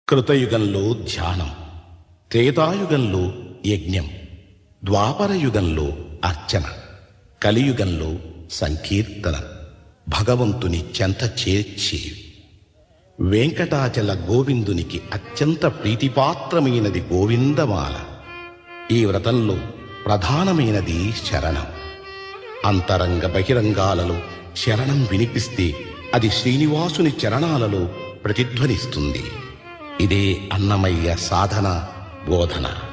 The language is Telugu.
కృతయుగంలో ధ్యానం, త్రేతాయుగంలో యజ్ఞం, ద్వాపరయుగంలో అర్చన, కలియుగంలో సంకీర్తన, భగవంతుని చెంత చేర్చేవి. వెంకటాచల గోవిందునికి అత్యంత ప్రీతిపాత్రమైనది గోవిందమాల. ఈ వ్రతంలో ప్రధానమైనది శరణం. అంతరంగ బహిరంగాలలో శరణం వినిపిస్తే అది శ్రీనివాసుని చరణాలలో ప్రతిధ్వనిస్తుంది. ఇదే అన్నమయ్య సాధన బోధన.